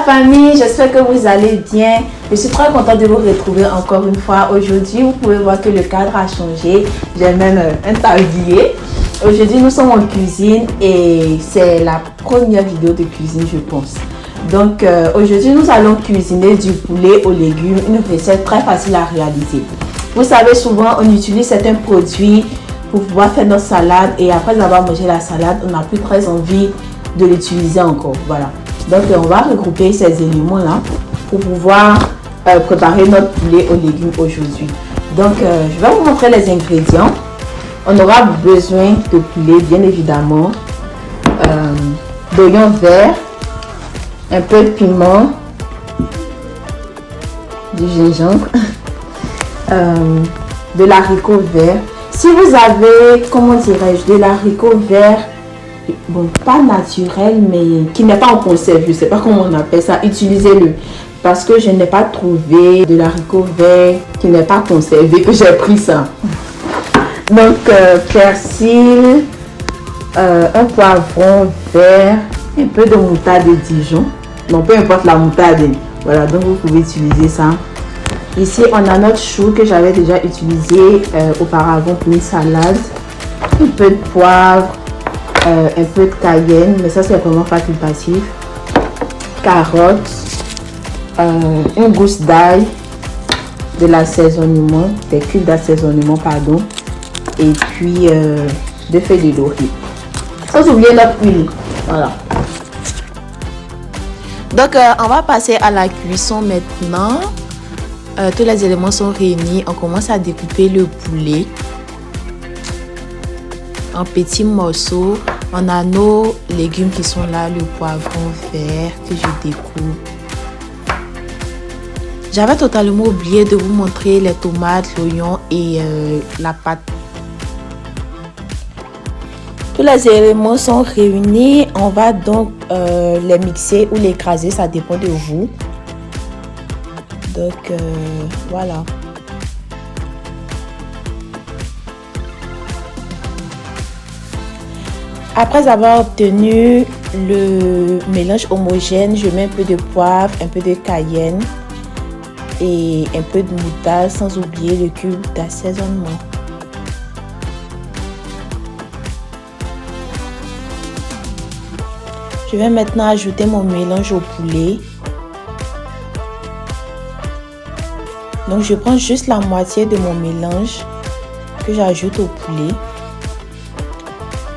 famille, j'espère que vous allez bien. Je suis très contente de vous retrouver encore une fois. Aujourd'hui, vous pouvez voir que le cadre a changé. J'ai même un tablier. Aujourd'hui, nous sommes en cuisine et c'est la première vidéo de cuisine, je pense. Donc, aujourd'hui, nous allons cuisiner du poulet aux légumes, une recette très facile à réaliser. Vous savez, souvent, on utilise certains produits pour pouvoir faire notre salade et après avoir mangé la salade, on n'a plus très envie de l'utiliser encore. Voilà. Donc, on va regrouper ces éléments-là pour pouvoir préparer notre poulet aux légumes aujourd'hui. Donc, je vais vous montrer les ingrédients. On aura besoin de poulet, bien évidemment, d'oignons verts, un peu de piment, du gingembre, de l'haricot vert. Si vous avez, comment dirais-je, de l'haricot vert, bon, pas naturel, mais qui n'est pas en conserve, je ne sais pas comment on appelle ça, utilisez-le. Parce que je n'ai pas trouvé de l'haricot vert qui n'est pas conservé, que j'ai pris ça. Donc, persil, un poivron vert, un peu de moutarde de Dijon. Non, peu importe la moutarde. Voilà, donc vous pouvez utiliser ça. Ici, on a notre chou que j'avais déjà utilisé auparavant pour une salade. Un peu de poivre, un peu de cayenne, mais ça c'est vraiment facultatif. Carottes, une gousse d'ail, de l'assaisonnement, des cubes d'assaisonnement, pardon. Et puis, deux feuilles de laurier. Sans oublier notre huile. Voilà. Donc, on va passer à la cuisson maintenant. Tous les éléments sont réunis. On commence à découper le poulet en petits morceaux. On a nos légumes qui sont là, le poivron vert que je découpe. J'avais totalement oublié de vous montrer les tomates, l'oignon et la pâte. Tous les éléments sont réunis. On va donc les mixer ou les écraser, ça dépend de vous. Donc, voilà. Après avoir obtenu le mélange homogène, je mets un peu de poivre, un peu de cayenne et un peu de moutarde, sans oublier le cube d'assaisonnement. Je vais maintenant ajouter mon mélange au poulet. Donc, je prends juste la moitié de mon mélange que j'ajoute au poulet.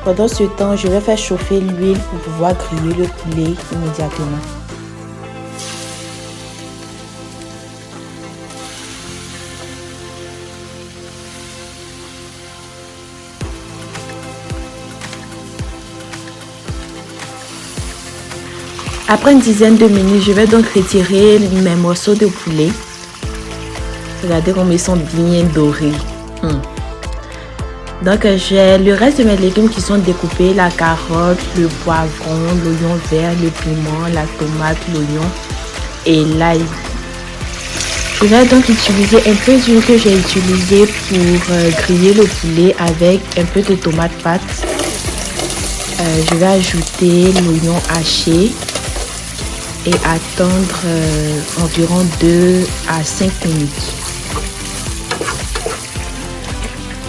Pendant ce temps, je vais faire chauffer l'huile pour pouvoir griller le poulet immédiatement. Après une dizaine de minutes, je vais donc retirer mes morceaux de poulet. Regardez comme ils sont bien dorés. Donc, j'ai le reste de mes légumes qui sont découpés. La carotte, le poivron, l'oignon vert, le piment, la tomate, l'oignon et l'ail. Je vais donc utiliser un peu d'huile que j'ai utilisé pour griller le poulet avec un peu de tomate pâte. Je vais ajouter l'oignon haché et attendre environ 2 à 5 minutes.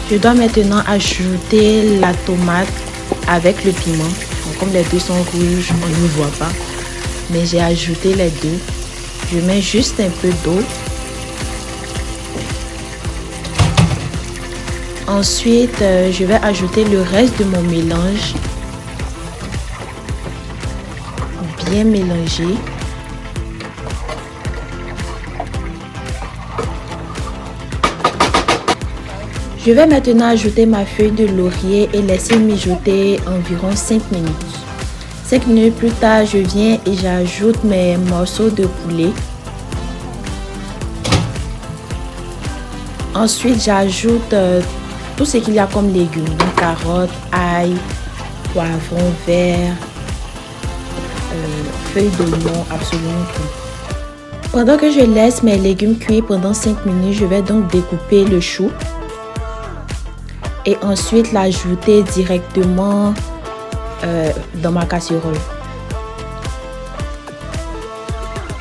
Je dois maintenant ajouter la tomate avec le piment. Donc, comme les deux sont rouges, on ne voit pas. Mais j'ai ajouté les deux. Je mets juste un peu d'eau. Ensuite, je vais ajouter le reste de mon mélange. Bien mélangé. Je vais maintenant ajouter ma feuille de laurier et laisser mijoter environ 5 minutes. 5 minutes plus tard, je viens et j'ajoute mes morceaux de poulet. Ensuite, j'ajoute tout ce qu'il y a comme légumes. Donc, carottes, ail, poivron vert, feuilles d'oignon, absolument tout. Pendant que je laisse mes légumes cuire pendant 5 minutes, je vais donc découper le chou. Et ensuite l'ajouter directement dans ma casserole.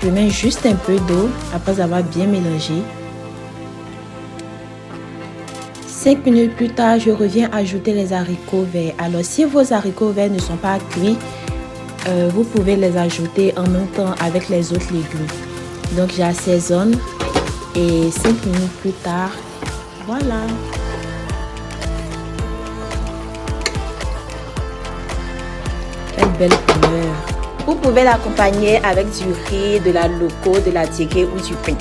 Je mets juste un peu d'eau après avoir bien mélangé. 5 minutes plus tard, je reviens ajouter les haricots verts. Alors, si vos haricots verts ne sont pas cuits, vous pouvez les ajouter en même temps avec les autres légumes. Donc, j'assaisonne et 5 minutes plus tard, voilà. Quelle belle couleur. Vous pouvez l'accompagner avec du riz, de la loco, de la tiéké ou du pain.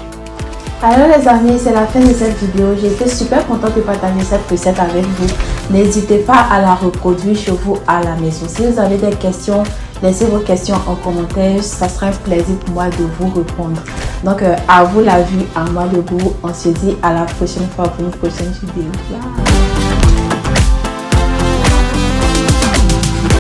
Alors les amis, c'est la fin de cette vidéo. J'ai été super contente de partager cette recette avec vous. N'hésitez pas à la reproduire chez vous à la maison. Si vous avez des questions, laissez vos questions en commentaire. Ça sera un plaisir pour moi de vous répondre. Donc à vous la vue, à moi le goût. On se dit à la prochaine fois pour une prochaine vidéo. Bye.